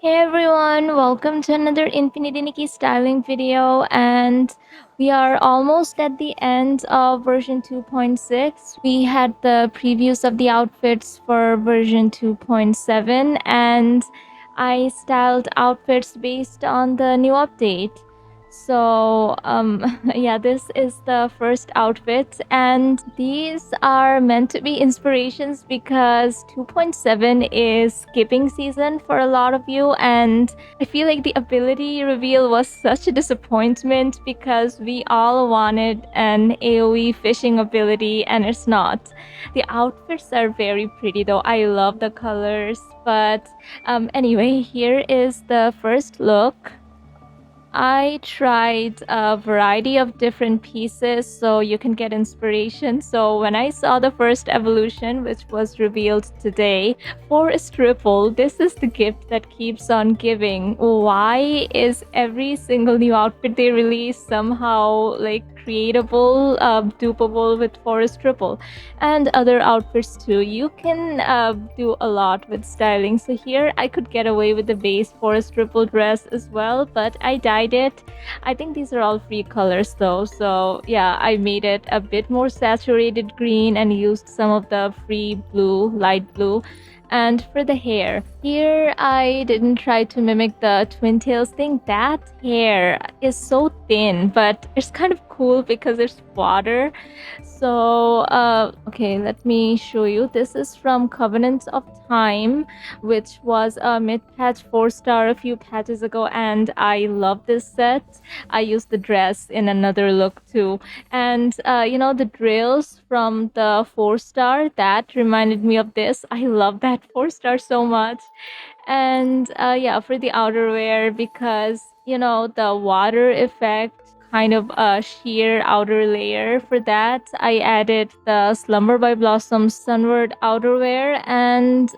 Hey everyone, welcome to another Infinity Nikki styling video, and we are almost at the end of version 2.6. We had the previews of the outfits for version 2.7, and I styled outfits based on the new update. Yeah, this is the first outfit, and these are meant to be inspirations because 2.7 is skipping season for a lot of you, and I feel like the ability reveal was such a disappointment because we all wanted an AoE fishing ability, and it's not. The outfits are very pretty though. I love the colors, but anyway, here is the first look. I tried a variety of different pieces so you can get inspiration. So when I saw the first evolution, which was revealed today, Forest Ripple, this is the gift that keeps on giving. Why is every single new outfit they release somehow like creatable, dupable with Forest Ripple? And other outfits too. You can do a lot with styling. So here I could get away with the base Forest Ripple dress as well, but I dyed it. I think these are all free colors though. So yeah, I made it a bit more saturated green and used some of the free blue, light blue. And for the hair, here I didn't try to mimic the twin tails thing. That hair is so thin, but it's kind of cool because it's water. Okay, let me show you. This is from Covenant of Time, which was a mid-patch 4-star a few patches ago, and I love this set. I used the dress in another look too. And the drills from the 4-star, that reminded me of this. I love that 4-star so much. And yeah, for the outerwear, because the water effect, kind of a sheer outer layer, for that I added the Slumber by Blossom Sunward outerwear, and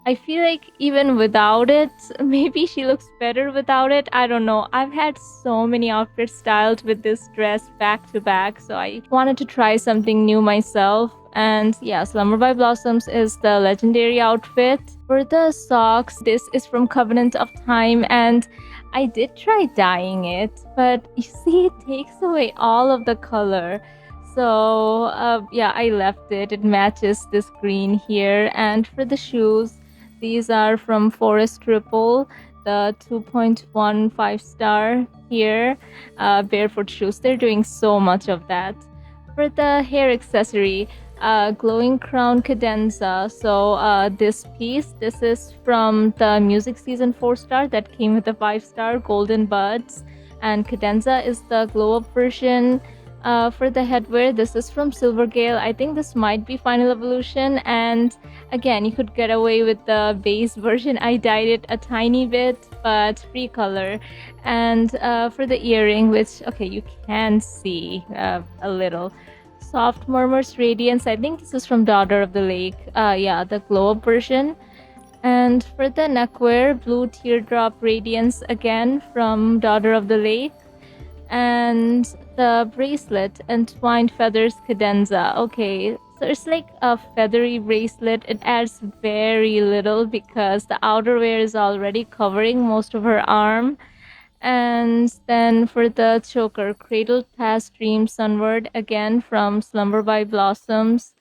I feel like even without it, maybe she looks better without it. I don't know. I've had so many outfits styled with this dress back to back, so I wanted to try something new myself. And yeah, Slumber by Blossoms is the legendary outfit. For the socks, this is from Covenant of Time, and I did try dyeing it, but you see, it takes away all of the color. Yeah, I left it. It matches this green here. And for the shoes, these are from Forest Ripple, the 2.15 star here, barefoot shoes. They're doing so much of that. For the hair accessory, glowing crown cadenza. This piece, this is from the music season 4-star that came with the 5-star golden buds, and cadenza is the glow up version. For the headwear, this is from Silvergale. I think this might be Final Evolution, and again, you could get away with the base version. I dyed it a tiny bit, but free color. And for the earring, which, okay, you can see a little. Soft Murmurs Radiance, I think this is from Daughter of the Lake. Yeah, the glow up version. And for the neckwear, Blue Teardrop Radiance, again from Daughter of the Lake. And the bracelet, Entwined Feathers Cadenza. Okay, so it's like a feathery bracelet. It adds very little because the outerwear is already covering most of her arm. And then for the choker, Cradled Past Dream Sunward, again from Slumber by Blossoms.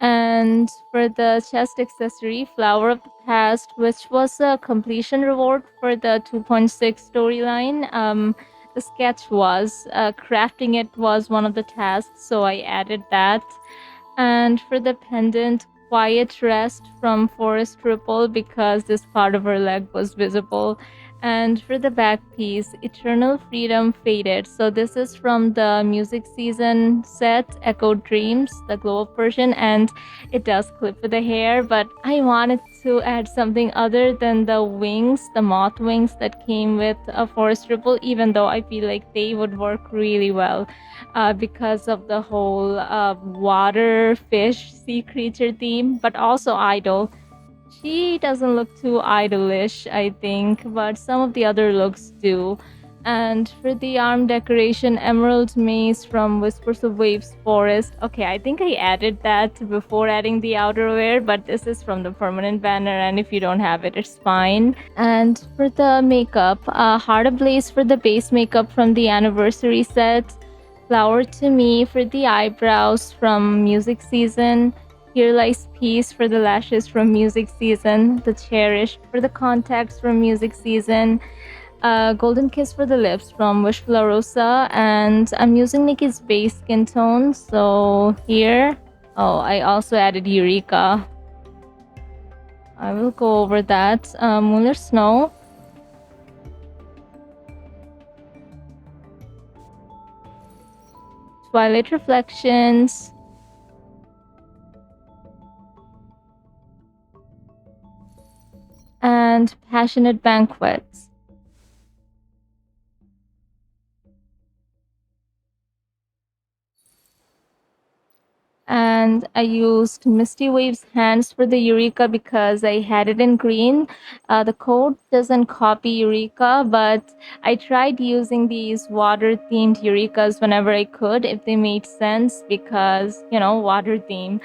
And for the chest accessory, Flower of the Past, which was a completion reward for the 2.6 storyline. The sketch was crafting it was one of the tasks, so I added that. And for the pendant, Quiet Rest from Forest Ripple, because this part of her leg was visible. And for the back piece, Eternal Freedom Faded. So this is from the music season set, Echo Dreams, the glow up version, and it does clip with the hair, but I wanted to add something other than the wings, the moth wings that came with a Forest Ripple, even though I feel like they would work really well because of the whole water, fish, sea creature theme, but also idol. She doesn't look too idolish, I think, but some of the other looks do. And for the arm decoration, Emerald Maze from Whispers of Waves Forest. Okay, I think I added that before adding the outerwear, but this is from the permanent banner, and if you don't have it, it's fine. And for the makeup, Heart Ablaze for the base makeup from the anniversary set, Flower to Me for the eyebrows from Music Season, Here Lies Peace for the lashes from Music Season, The Cherished for the contacts from Music Season, Golden Kiss for the lips from Wish Rosa, and I'm using Nikki's base skin tone. So here, I also added Eureka. I will go over that. Moonlit Snow. Twilight Reflections. And Passionate Banquets. And I used Misty Waves Hands for the Eureka because I had it in green. The code doesn't copy Eureka, but I tried using these water-themed Eurekas whenever I could, if they made sense, because, water theme.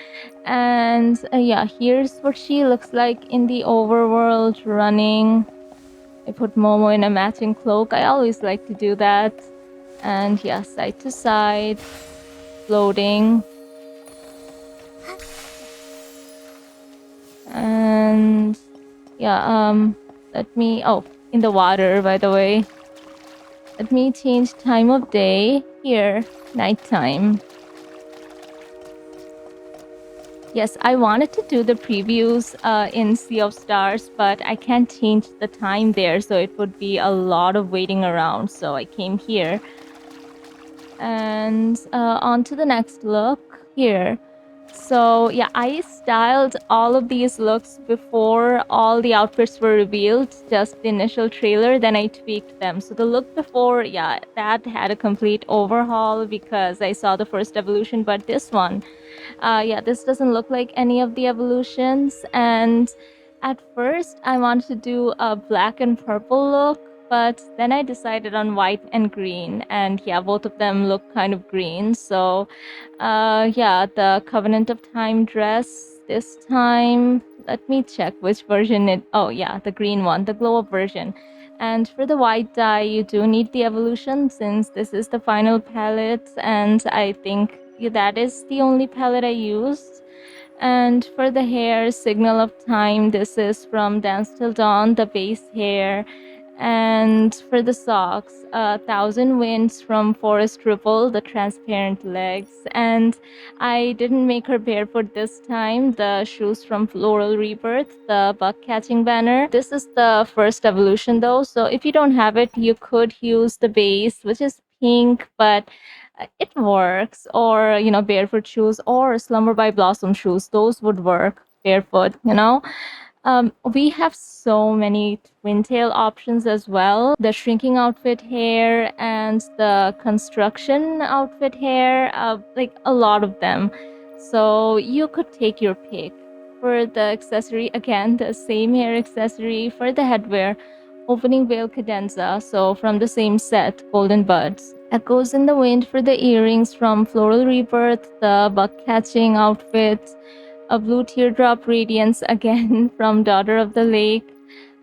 And yeah, here's what she looks like in the overworld running. I put Momo in a matching cloak. I always like to do that. And yeah, side to side, floating. And yeah, let me, in the water, by the way. Let me change time of day. Here, nighttime. Yes, I wanted to do the previews in Sea of Stars, but I can't change the time there, so it would be a lot of waiting around. So I came here. And on to the next look here. So yeah, I styled all of these looks before all the outfits were revealed, just the initial trailer, then I tweaked them. So the look before, yeah, that had a complete overhaul because I saw the first evolution, but this one, yeah, this doesn't look like any of the evolutions. And at first, I wanted to do a black and purple look, but then I decided on white and green. And yeah, both of them look kind of green. So yeah, the Covenant of Time dress this time. Let me check which version it. Oh yeah, the green one, the glow up version. And for the white dye, you do need the evolution since this is the final palette, and I think that is the only palette I used. And for the hair, Signal of Time, this is from Dance Till Dawn, the base hair. And for the socks, Thousand Winds from Forest Ripple, the transparent legs. And I didn't make her barefoot this time. The shoes from Floral Rebirth, the buck catching banner. This is the first evolution though, so if you don't have it, you could use the base, which is pink, but it works. Or barefoot shoes or Slumber by Blossom shoes, those would work barefoot. We have so many twin tail options as well. The shrinking outfit hair and the construction outfit hair, like a lot of them. So you could take your pick. For the accessory, again, the same hair accessory for the headwear. Opening Veil Cadenza, so from the same set, Golden Buds. Echoes in the Wind for the earrings from Floral Rebirth, the buck catching outfit, a blue teardrop radiance again from Daughter of the Lake,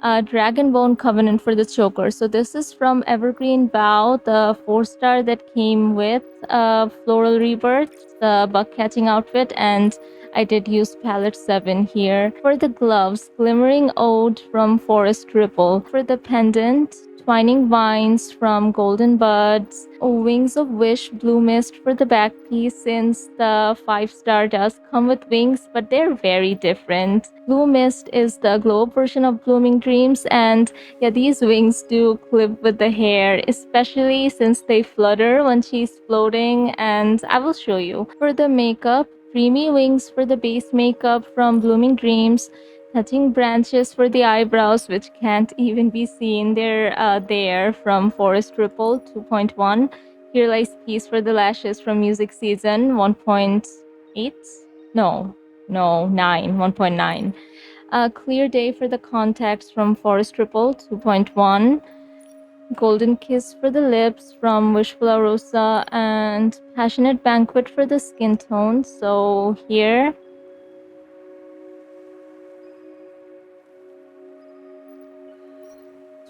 Dragonbone Covenant for the choker. So this is from Evergreen Bow, the 4-star that came with Floral Rebirth, the buck catching outfit, and I did use palette 7 here. For the gloves, Glimmering Ode from Forest Ripple. For the pendant, Twining Vines from Golden Buds, Wings of Wish Blue Mist for the back piece, since the 5-star does come with wings, but they're very different. Blue Mist is the glow up version of Blooming Dreams, and yeah, these wings do clip with the hair, especially since they flutter when she's floating, and I will show you. For the makeup, Dreamy Wings for the base makeup from Blooming Dreams, Touching Branches for the eyebrows, which can't even be seen. They're there from Forest Ripple 2.1. Here Lies Peace for the lashes from Music Season 1.8. No, 9, 1.9. Clear Day for the contacts from Forest Ripple 2.1. Golden Kiss for the lips from Wishful Rosa, and Passionate Banquet for the skin tone. So here,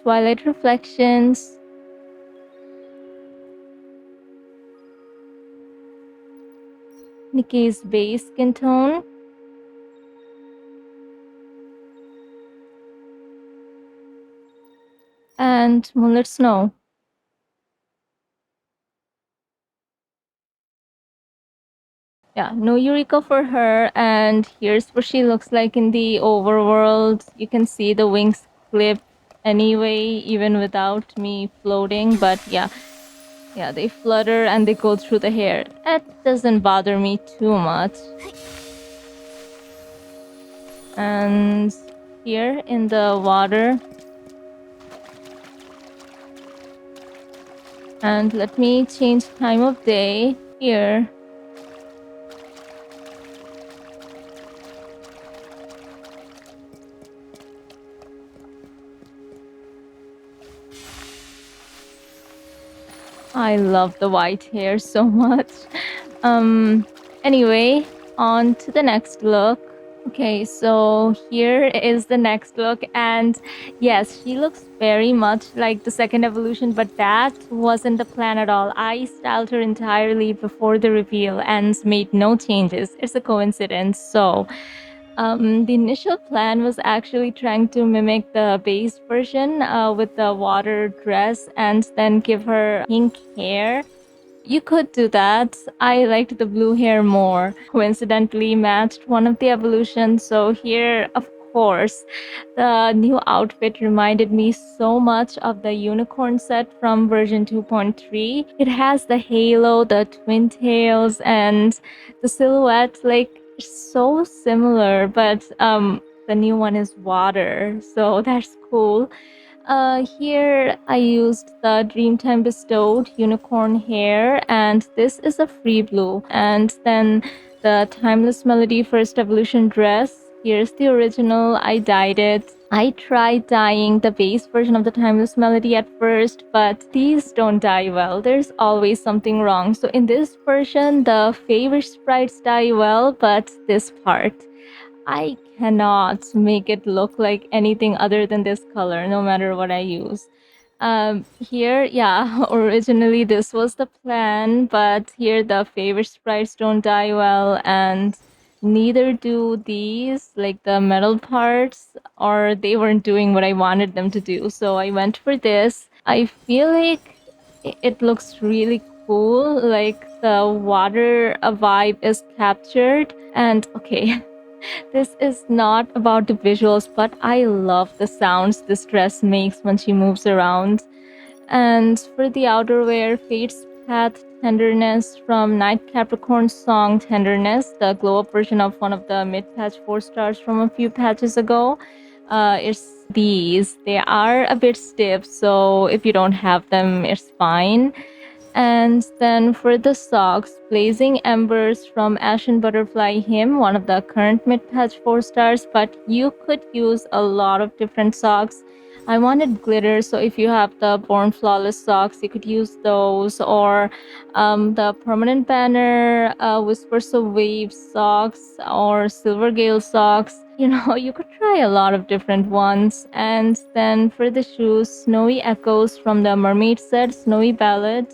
Twilight Reflections, Nikki's base skin tone, and Moonlit Snow. Yeah, no Eureka for her, and here's what she looks like in the overworld. You can see the wings clip anyway, even without me floating, but yeah, they flutter and they go through the hair. That doesn't bother me too much. And here in the water, and let me change time of day here. I love the white hair so much. Anyway, on to the next look. Okay, so here is the next look, and yes, she looks very much like the second evolution, but that wasn't the plan at all. I styled her entirely before the reveal and made no changes. It's a coincidence. So the initial plan was actually trying to mimic the base version with the water dress and then give her pink hair. You could do that. I liked the blue hair more. Coincidentally matched one of the evolutions. So here, of course, the new outfit reminded me so much of the unicorn set from version 2.3. It has the halo, the twin tails, and the silhouette like so similar, but the new one is water, so that's cool. Here I used the Dreamtime Bestowed unicorn hair, and this is a free blue. And then the Timeless Melody First Evolution dress. Here's the original. I dyed it. I tried dyeing the base version of the Timeless Melody at first, but these don't dye well. There's always something wrong. So in this version, the favor sprites dye well, but this part, I cannot make it look like anything other than this color, no matter what I use. Here, yeah, originally this was the plan, but here the favor sprites don't dye well, and neither do these, like the metal parts, or they weren't doing what I wanted them to do. So I went for this. I feel like it looks really cool, like the water vibe is captured. And okay, this is not about the visuals, but I love the sounds this dress makes when she moves around. And for the outerwear, Fate's Path Tenderness from Night Capricorn's song Tenderness, the glow up version of one of the mid patch 4 stars from a few patches ago. It's these. They are a bit stiff, so if you don't have them, it's fine. And then for the socks, Blazing Embers from Ashen Butterfly Hymn, one of the current mid-patch 4 stars, but you could use a lot of different socks. I wanted glitter, so if you have the Born Flawless socks, you could use those, or the Permanent Banner, Whispers of Waves socks, or Silver Gale socks. You know, you could try a lot of different ones. And then for the shoes, Snowy Echoes from the Mermaid set, Snowy Ballad,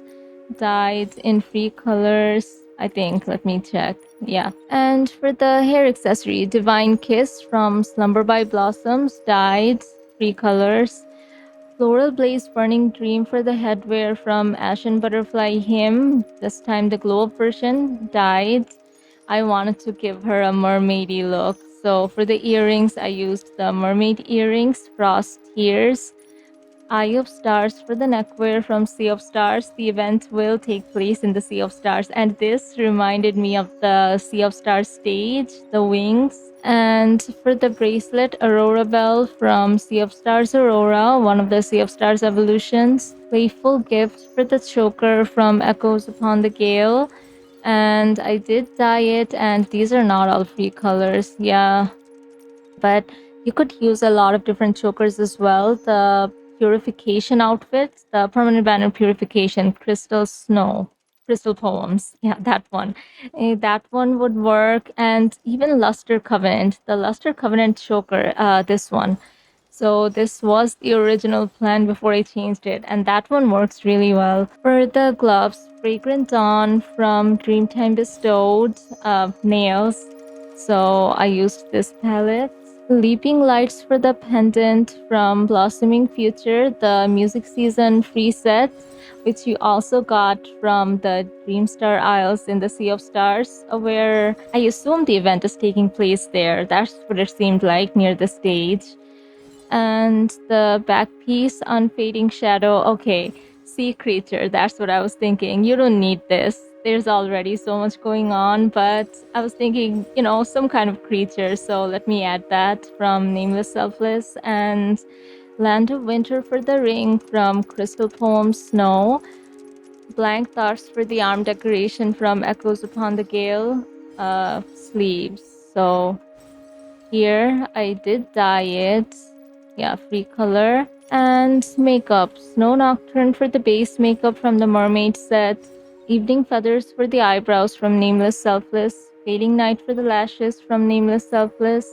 dyed in free colors, I think. Let me check. Yeah. And for the hair accessory, Divine Kiss from Slumber by Blossoms, dyed free colors. Floral Blaze Burning Dream for the headwear from Ashen Butterfly Hymn, this time the glow up version, dyed. I wanted to give her a mermaidy look. So for the earrings, I used the mermaid earrings, Frost Tears. Eye of Stars for the neckwear from Sea of Stars. The event will take place in the Sea of Stars, and this reminded me of the Sea of Stars stage, the wings. And for the bracelet, Aurora Bell from Sea of Stars Aurora, one of the Sea of Stars evolutions. Playful Gift for the choker from Echoes Upon the Gale. And I did dye it, and these are not all free colors, yeah. But you could use a lot of different chokers as well. The purification outfit, the permanent banner purification, crystal poems. Yeah, that one. That one would work. And even Luster Covenant, the Luster Covenant choker, this one. So this was the original plan before I changed it, and that one works really well. For the gloves, Fragrant Dawn from Dreamtime Bestowed, nails. So I used this palette. Leaping Lights for the pendant from Blossoming Future, the music season free set, which you also got from the Dreamstar Isles in the Sea of Stars, where I assume the event is taking place there. That's what it seemed like near the stage. And the back piece, Unfading Shadow. Okay, sea creature, that's what I was thinking. You don't need this. There's already so much going on, but I was thinking, some kind of creature, so let me add that from Nameless Selfless. And Land of Winter for the ring from Crystal Poem Snow. Blank Thoughts for the arm decoration from Echoes Upon the Gale, sleeves. So here I did dye it. Yeah, free color. And makeup. Snow Nocturne for the base makeup from the Mermaid set. Evening Feathers for the eyebrows from Nameless Selfless. Fading Night for the lashes from Nameless Selfless.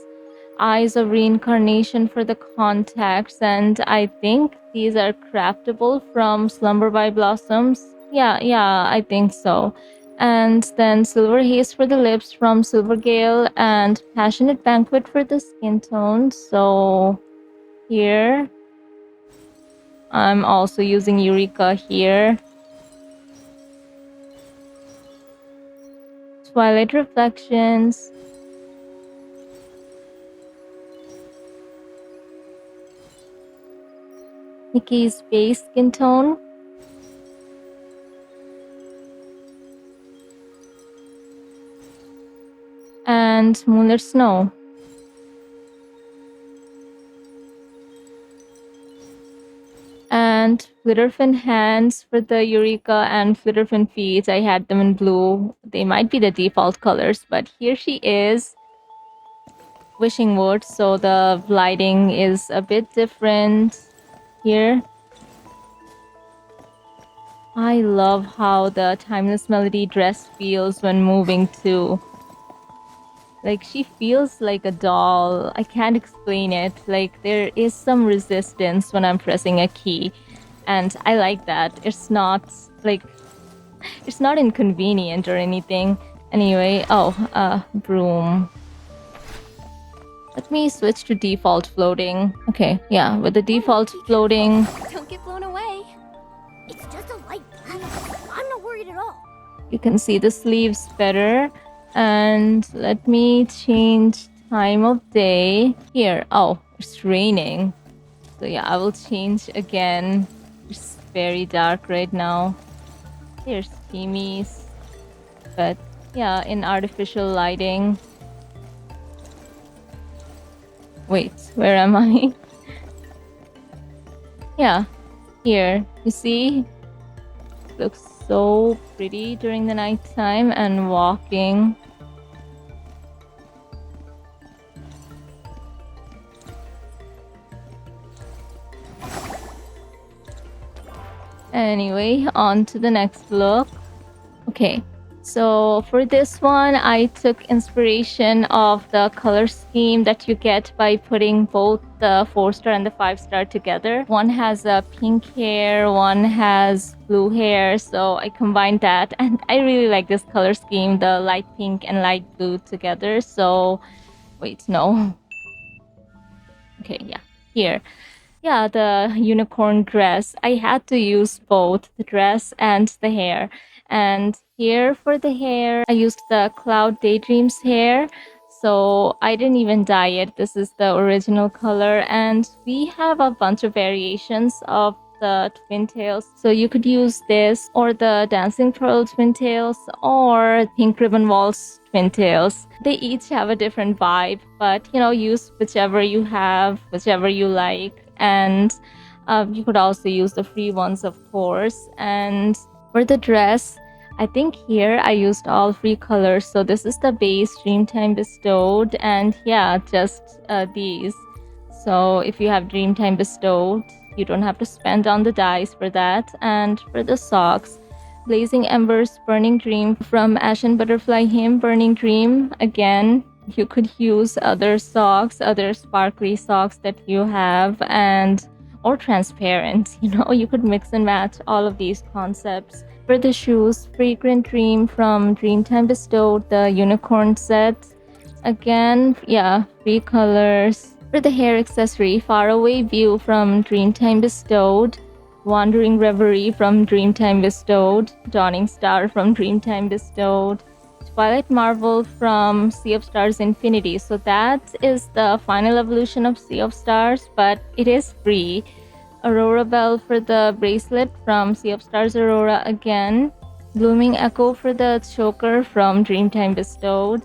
Eyes of Reincarnation for the contacts. And I think these are craftable from Slumber by Blossoms. Yeah, I think so. And then Silver Haze for the lips from Silvergale. And Passionate Banquet for the skin tones. So here I'm also using Eureka here. Twilight Reflections. Nikki's base skin tone. And Moonlit Snow. And Flitterfin hands for the Eureka and Flitterfin feet. I had them in blue. They might be the default colors, but here she is. Wishing Wood, so the lighting is a bit different here. I love how the Timeless Melody dress feels when moving too. Like, she feels like a doll. I can't explain it. Like, there is some resistance when I'm pressing a key. And I like that. It's not inconvenient or anything. Anyway, broom. Let me switch to default floating. Okay, yeah, with the default floating. Don't get blown away. It's just a light blue. I'm not worried at all. You can see the sleeves better. And let me change time of day. Here, it's raining. So yeah, I will change again. It's very dark right now. Here's Timmy's. But yeah, in artificial lighting. Wait, where am I? Yeah, here. You see? Looks so pretty during the nighttime and walking. Anyway, on to the next look. Okay, so for this one, I took inspiration of the color scheme that you get by putting both the 4-star and the 5-star together. One has a pink hair, one has blue hair, so I combined that. And I really like this color scheme, the light pink and light blue together. So, wait, no. Okay, yeah, here. Yeah, the unicorn dress. I had to use both the dress and the hair. And here for the hair, I used the Cloud Daydreams hair. So I didn't even dye it. This is the original color. And we have a bunch of variations of the twin tails. So you could use this or the Dancing Pearl twin tails or Pink Ribbon Waltz twin tails. They each have a different vibe, but use whichever you have, whichever you like. And you could also use the free ones, of course. And for the dress, I think here I used all free colors. So this is the base Dreamtime Bestowed, and yeah, just these. So if you have Dreamtime Bestowed, You don't have to spend on the dice for that. And for the socks, Blazing Embers, Burning Dream from Ashen Butterfly Hymn, Burning Dream. Again, you could use other socks, other sparkly socks that you have, and or transparent. You could mix and match all of these concepts. For the shoes, Fragrant Dream from Dreamtime Bestowed, the unicorn set. Again, yeah, 3 colors. For the hair accessory, Faraway View from Dreamtime Bestowed, Wandering Reverie from Dreamtime Bestowed, Dawning Star from Dreamtime Bestowed, Twilight Marvel from Sea of Stars Infinity. So that is the final evolution of Sea of Stars, but it is free. Aurora Bell for the bracelet from Sea of Stars Aurora again. Blooming Echo for the choker from Dreamtime Bestowed.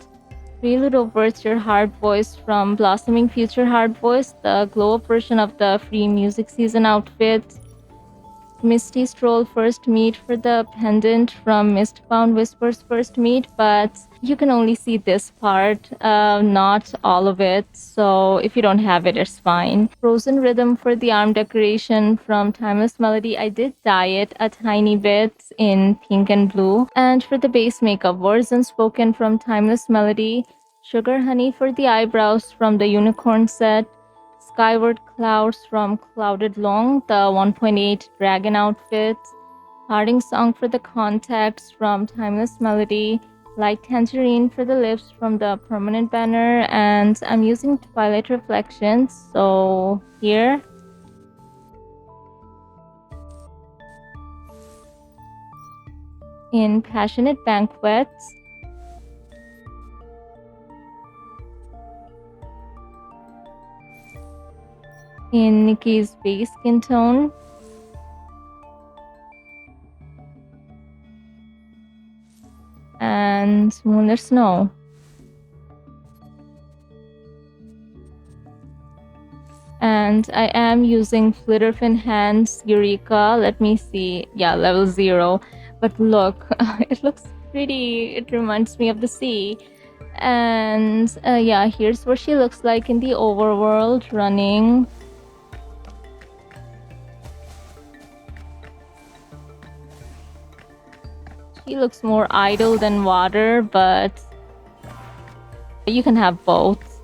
Prelude Overts Your Heart Voice from Blossoming Future Heart Voice, the glow-up version of the free music season outfit. Misty Stroll First Meet for the pendant from Mistbound Whispers First Meet, but you can only see this part, not all of it, so if you don't have it, it's fine. Frozen Rhythm for the arm decoration from Timeless Melody. I did dye it a tiny bit in pink and blue. And for the base makeup, Words Unspoken from Timeless Melody, Sugar Honey for the eyebrows from the Unicorn set, Skyward Clouds from Clouded Long, the 1.8 Dragon outfit, Parting Song for the contacts from Timeless Melody, Light Tangerine for the lips from the Permanent Banner, and I'm using Twilight Reflections, so here. In Passionate Banquets, in Nikki's base skin tone, and Moonlit Snow. And I am using Flitterfin Hands Eureka. Let me see. Yeah, level 0. But look, it looks pretty. It reminds me of the sea. And yeah, here's what she looks like in the overworld running. She looks more idle than water, but you can have both.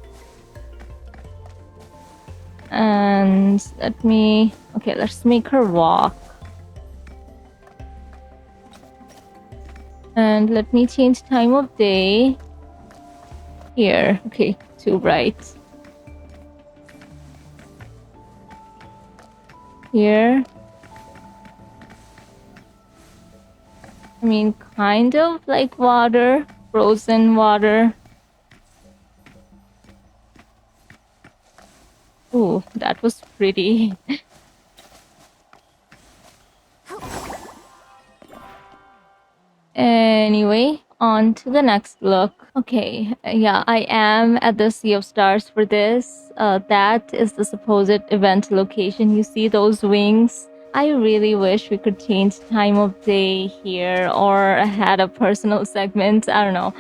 And let's make her walk. And let me change time of day. Here, okay, too bright. Here. I mean, kind of like water, frozen water. Ooh, that was pretty. Anyway, on to the next look. Okay, yeah, I am at the Sea of Stars for this. That is the supposed event location. You see those wings? I really wish we could change time of day here or had a personal segment. I don't know.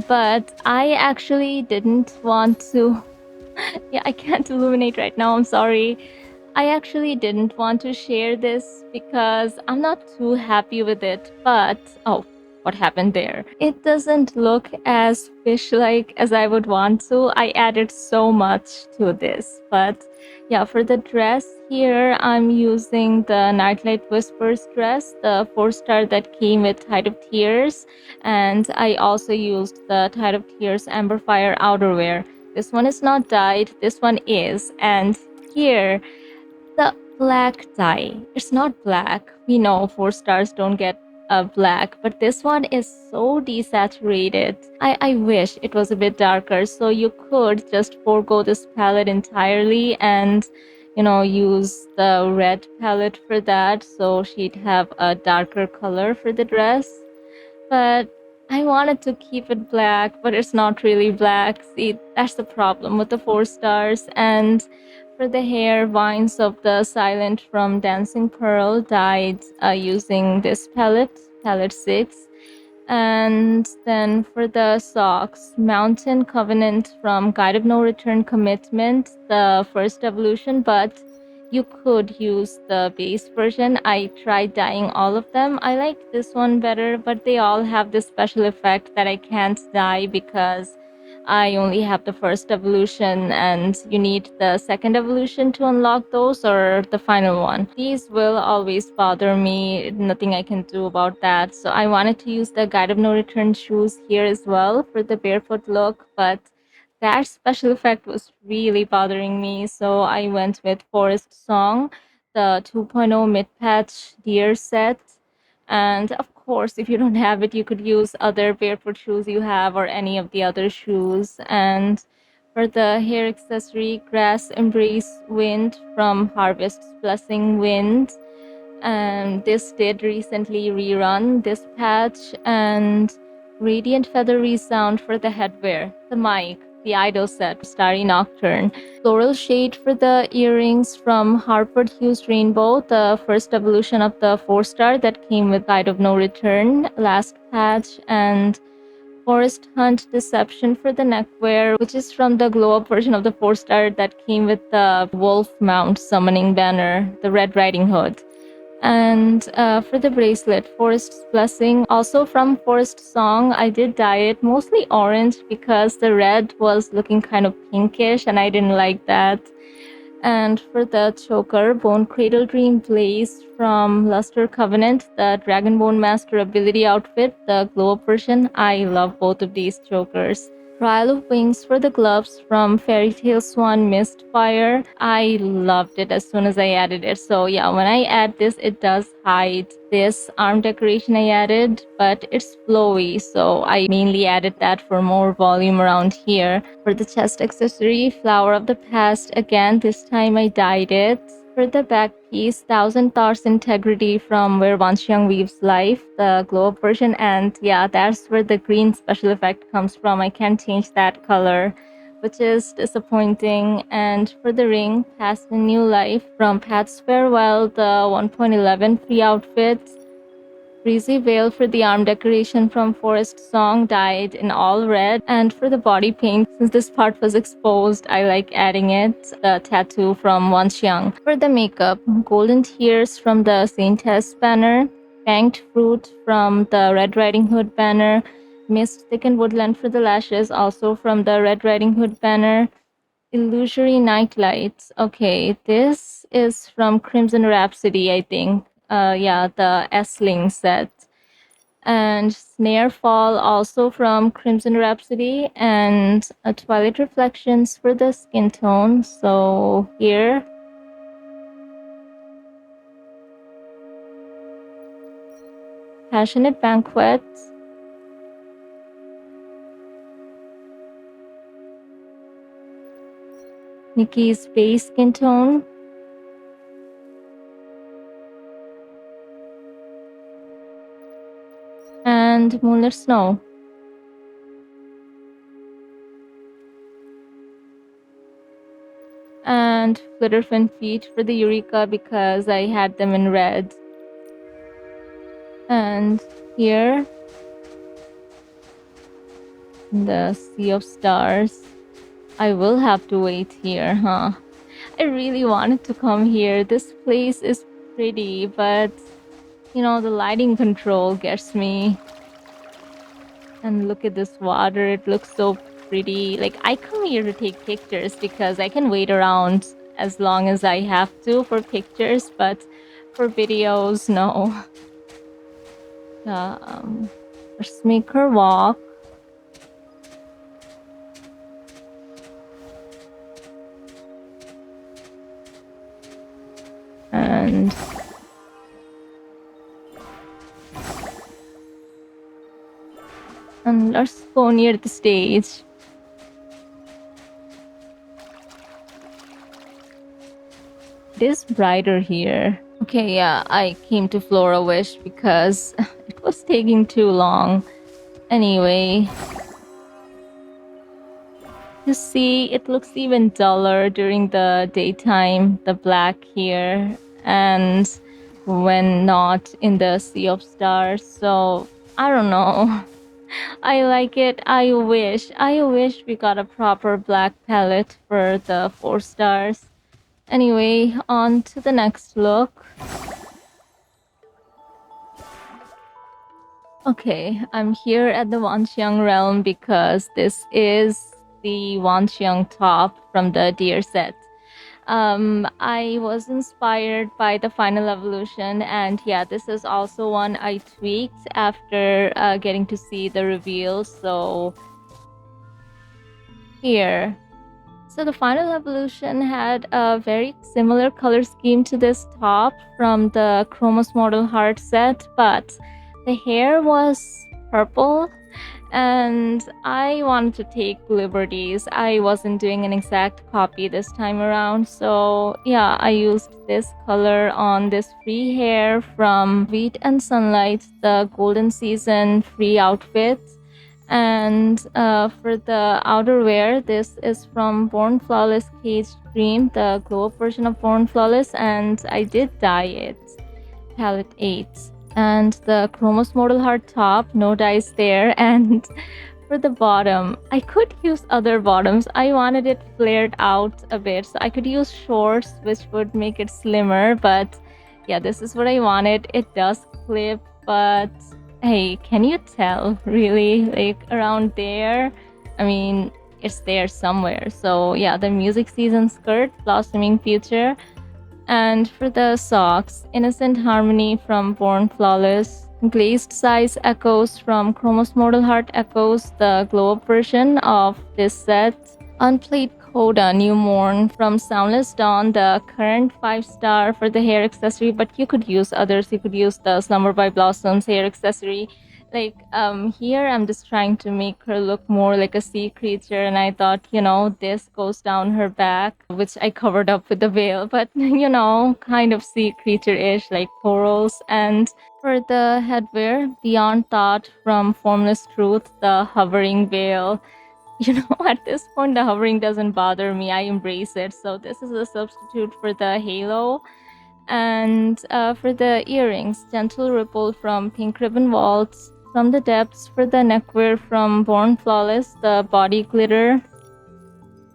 But I actually didn't want to. Yeah, I can't illuminate right now. I'm sorry. I actually didn't want to share this because I'm not too happy with it, but what happened there? It doesn't look as fish-like as I would want to. I added so much to this, but yeah, for the dress here, I'm using the Nightlight Whispers dress, the 4-star that came with Tide of Tears, and I also used the Tide of Tears Amber Fire outerwear. This one is not dyed, this one is, and here, the black dye. It's not black. We know 4 stars don't get black, but this one is so desaturated. I wish it was a bit darker, so you could just forego this palette entirely and use the red palette for that, so she'd have a darker color for the dress. But I wanted to keep it black, but it's not really black. See, that's the problem with the 4 stars. And for the hair, Vines of the Silent from Dancing Pearl dyed using this palette 6. And then for the socks, Mountain Covenant from Guide of No Return Commitment, the first evolution, but You could use the base version. I tried dyeing all of them. I like this one better, but they all have this special effect that I can't dye because I only have the first evolution and you need the second evolution to unlock those or the final one. These will always bother me. Nothing I can do about that. So I wanted to use the Guide of No Return shoes here as well for the barefoot look, but that special effect was really bothering me. So I went with Forest Song, the 2.0 mid-patch deer set. And of course, if you don't have it, you could use other barefoot shoes you have or any of the other shoes. And for the hair accessory, Grass Embrace Wind from Harvest's Blessing Wind. And this did recently rerun this patch. And Radiant Feathery Sound for the headwear, the mic, the idol set, Starry Nocturne. Floral Shade for the earrings from Harper Hughes Rainbow, the first evolution of the 4-star that came with Guide of No Return last patch, and Forest Hunt Deception for the neckwear, which is from the glow up version of the 4-star that came with the wolf mount summoning banner, the Red Riding Hood. And for the bracelet, Forest's Blessing, also from Forest Song. I did dye it mostly orange because the red was looking kind of pinkish and I didn't like that. And for the choker, Bone Cradle Dream Blaze from Luster Covenant, the Dragonbone Master ability outfit, the glow up version. I love both of these chokers. Trial of Wings for the gloves from Fairy Tale Swan Mistfire. I loved it as soon as I added it. So yeah, when I add this, it does hide this arm decoration I added, but it's flowy. So I mainly added that for more volume around here. For the chest accessory, Flower of the Past. Again, this time I dyed it. For the back piece, Thousand Thoughts Integrity from Where Young Weaves Life, the glow up version. And yeah, that's where the green special effect comes from. I can't change that color, which is disappointing. And for the ring, Past and New Life from Pat's Farewell, the 1.11 free outfit. Breezy Veil for the arm decoration from Forest Song, dyed in all red. And for the body paint, since this part was exposed, I like adding it, the tattoo from Once Young. For the makeup, Golden Tears from the Saintess banner, Banked Fruit from the Red Riding Hood banner, Mist Thickened Woodland for the lashes, also from the Red Riding Hood banner, Illusory Nightlight. Okay, this is from Crimson Rhapsody, I think. Yeah, the S-Ling set. And Snarefall also from Crimson Rhapsody, and a Twilight Reflections for the skin tone. So here, Passionate Banquet, Nikki's base skin tone, and Moonlit Snow. And Flitterfin Feet for the Eureka because I had them in red. And here, the Sea of Stars. I will have to wait here, huh? I really wanted to come here. This place is pretty, but you know, the lighting control gets me. And look at this water, it looks so pretty. Like, I come here to take pictures because I can wait around as long as I have to for pictures, but for videos, no. Let's make her walk. And let's go near the stage. It is brighter here. Okay, yeah, I came to Flora Wish because it was taking too long. Anyway, you see, it looks even duller during the daytime, the black here, and when not in the Sea of Stars. So, I don't know. I like it. I wish we got a proper black palette for the 4 stars. Anyway, on to the next look. Okay, I'm here at the Wanxiang realm because this is the Wanxiang top from the Deer set. I was inspired by the final evolution, and yeah, this is also one I tweaked after getting to see the reveal. So here. So the final evolution had a very similar color scheme to this top from the Chroma's model heart set, but the hair was purple and I wanted to take liberties. I wasn't doing an exact copy this time around, so yeah, I used this color on this free hair from Wheat and Sunlight, the Golden Season free outfit. And for the outerwear, this is from Born Flawless Caged Dream, the glow up version of Born Flawless, and I did dye it. Palette 8. And the Chromos modal heart top, no dyes there. And for the bottom, I could use other bottoms. I wanted it flared out a bit, so I could use shorts, which would make it slimmer. But yeah, this is what I wanted. It does clip, but hey, can you tell really? Like around there? I mean, it's there somewhere. So yeah, the music season skirt, blossoming future. And for the socks, Innocent Harmony from Born Flawless, Glazed Size Echoes from Chromos Mortal Heart Echoes, the glow up version of this set, Unplayed Coda New Morn from Soundless Dawn, the current 5-star for the hair accessory, but you could use others. You could use the Slumber by Blossoms hair accessory. Like here I'm just trying to make her look more like a sea creature, and I thought, this goes down her back, which I covered up with the veil, but kind of sea creature-ish, like corals. And for the headwear, Beyond Thought from Formless Truth, the hovering veil. At this point the hovering doesn't bother me, I embrace it. So this is a substitute for the halo. And for the earrings, Gentle Ripple from Pink Ribbon Waltz, From the Depths for the neckwear from Born Flawless, the body glitter,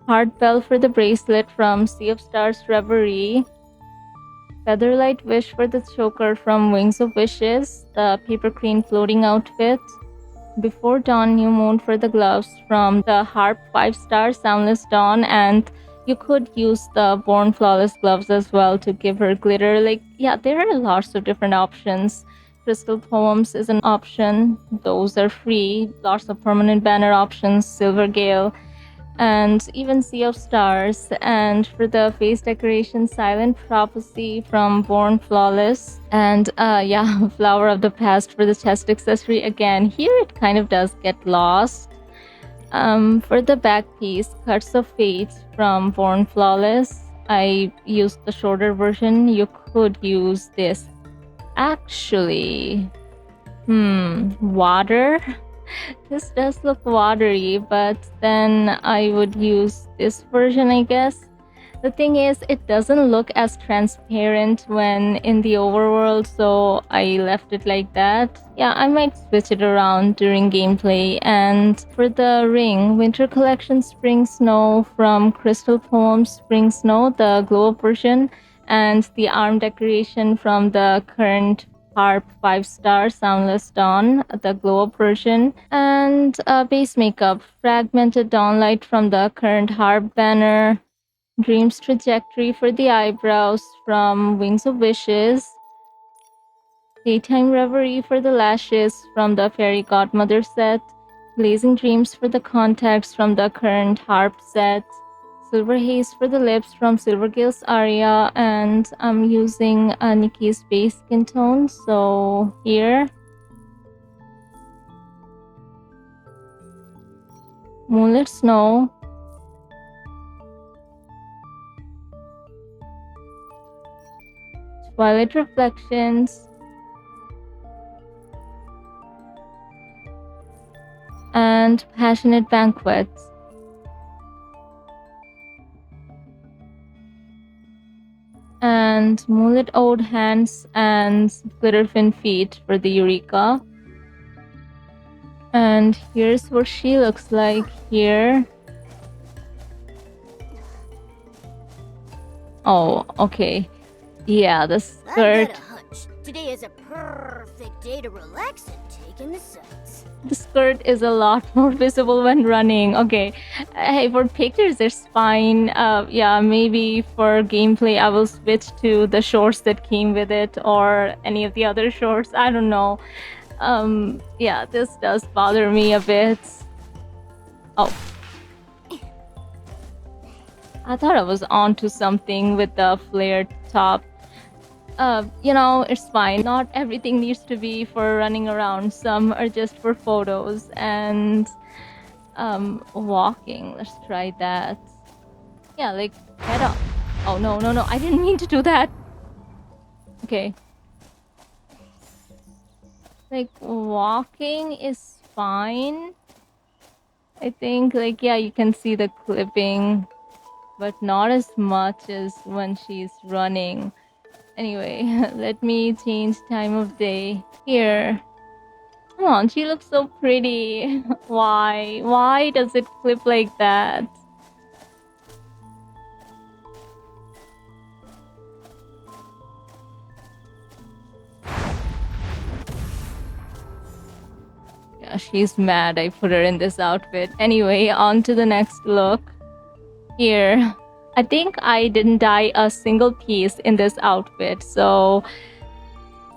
Heart Bell for the bracelet from Sea of Stars Reverie, Featherlight Wish for the choker from Wings of Wishes, the paper crane floating outfit, Before Dawn New Moon for the gloves from the Harp 5-star Soundless Dawn, and you could use the Born Flawless gloves as well to give her glitter. Like, yeah, there are lots of different options. Crystal Poems is an option. Those are free. Lots of permanent banner options, Silver Gale, and even Sea of Stars. And for the face decoration, Silent Prophecy from Born Flawless. And yeah, Flower of the Past for the chest accessory. Again, here it kind of does get lost. For the back piece, Cuts of Fate from Born Flawless. I used the shorter version. You could use this. Actually, water. This does look watery, but then I would use this version, I guess. The thing is, it doesn't look as transparent when in the overworld, so I left it like that. Yeah, I might switch it around during gameplay. And for the ring, Winter Collection Spring Snow from Crystal Poems Spring Snow, the glow-up version, and the arm decoration from the current Harp 5-star Soundless Dawn, the glow-up version, and base makeup, Fragmented Dawnlight from the current Harp banner, Dreams Trajectory for the eyebrows from Wings of Wishes, Daytime Reverie for the lashes from the Fairy Godmother set, Blazing Dreams for the contacts from the current Harp set, Silver Haze for the lips from Silvergale's aria, and I'm using Nikki's base skin tone. So here, Moonlit Snow, Twilight Reflections, and Passionate Banquets. And Moonlit Old Hands and Glitterfin Feet for the Eureka. And here's what she looks like here. Oh, okay. Yeah, the I got skirt. a hunch. Today is a perfect day to relax and take in the sights. The skirt is a lot more visible when running. Okay. Hey, for pictures, it's fine. Yeah, maybe for gameplay, I will switch to the shorts that came with it or any of the other shorts. I don't know. Yeah, this does bother me a bit. Oh, I thought I was onto something with the flared top. It's fine. Not everything needs to be for running around. Some are just for photos and walking. Let's try that. Yeah, like head up. Oh no, no, no. I didn't mean to do that. Okay. Like walking is fine. I think like yeah, you can see the clipping, but not as much as when she's running. Anyway, let me change time of day. Here. Come on, she looks so pretty. Why? Why does it clip like that? Yeah, she's mad I put her in this outfit. Anyway, on to the next look. Here. I think I didn't dye a single piece in this outfit, so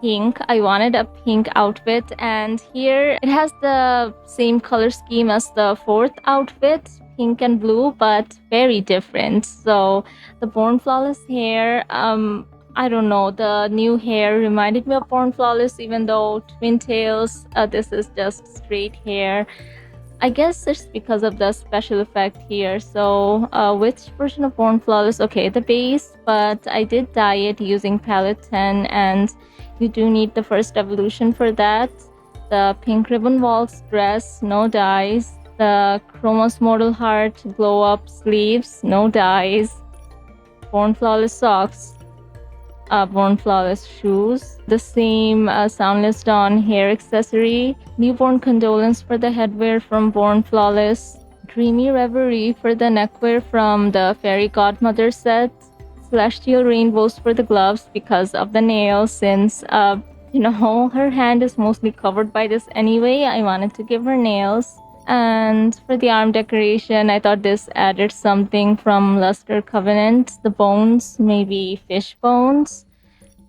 pink. I wanted a pink outfit, and here it has the same color scheme as the fourth outfit, pink and blue, but very different. So the Born Flawless hair, I don't know, the new hair reminded me of Born Flawless, even though twin tails, this is just straight hair. I guess it's because of the special effect here. So, which version of Born Flawless? Okay, the base, but I did dye it using palette 10, and you do need the first evolution for that. The pink Ribbon Waltz dress, no dyes. The Chroma's Mortal Heart glow up sleeves, no dyes. Born Flawless socks, Born Flawless shoes, the same Soundless Dawn hair accessory, Newborn Condolence for the headwear from Born Flawless, Dreamy Reverie for the neckwear from the Fairy Godmother set, Celestial Rainbows for the gloves because of the nails, since her hand is mostly covered by this anyway. I wanted to give her nails. And for the arm decoration, I thought this added something from Luster Covenant, the bones, maybe fish bones.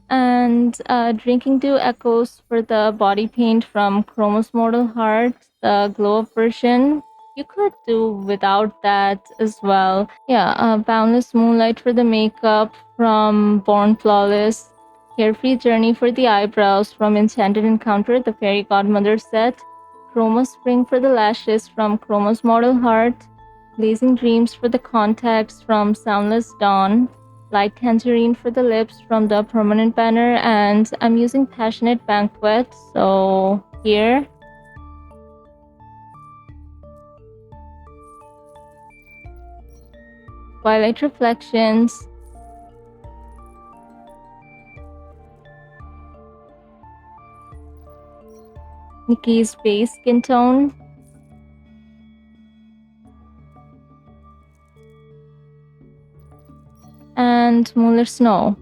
And Drinking Dew Echoes for the body paint from Chroma's Mortal Heart, the glow up version. You could do without that as well. Yeah, Boundless Moonlight for the makeup from Born Flawless. Carefree Journey for the eyebrows from Enchanted Encounter, the Fairy Godmother set. Chroma Spring for the lashes from Chroma's Mortal Heart. Blazing Dreams for the contacts from Soundless Dawn. Light Tangerine for the lips from the permanent banner, and I'm using Passionate Banquet, so here. Twilight Reflections. Nikki's base skin tone. And Muller Snow.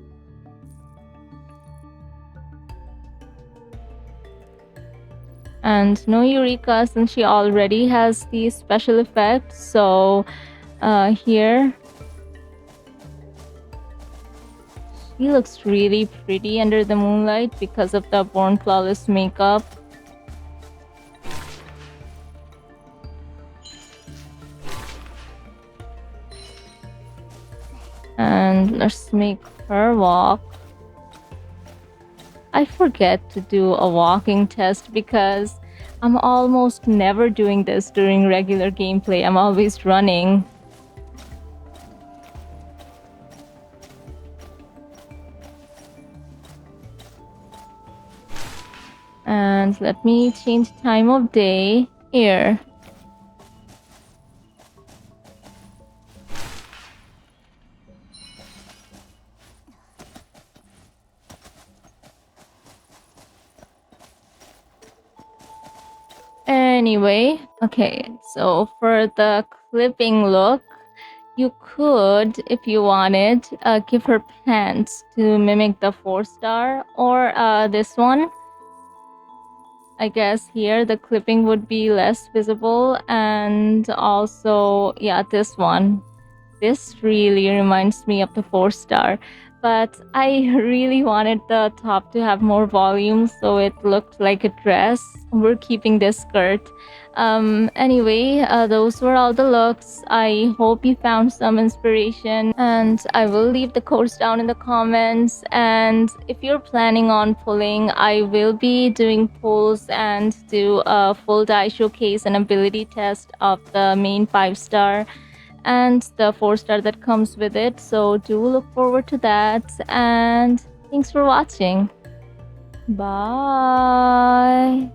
And no Eureka, since she already has the special effects. So here, she looks really pretty under the moonlight because of the Born Flawless makeup. And let's make her walk. I forget to do a walking test because I'm almost never doing this during regular gameplay. I'm always running. And let me change time of day here. Anyway, okay, so for the clipping look, You could, if you wanted, give her pants to mimic the 4-star, or this one. I guess here the clipping would be less visible, and also, yeah, this one. This really reminds me of the 4-star, but I really wanted the top to have more volume so it looked like a dress. We're keeping this skirt. Anyway, those were all the looks. I hope you found some inspiration, and I will leave the codes down in the comments. And if you're planning on pulling, I will be doing pulls and do a full die showcase and ability test of the main 5-star and the 4-star that comes with it. So do look forward to that, and thanks for watching. Bye.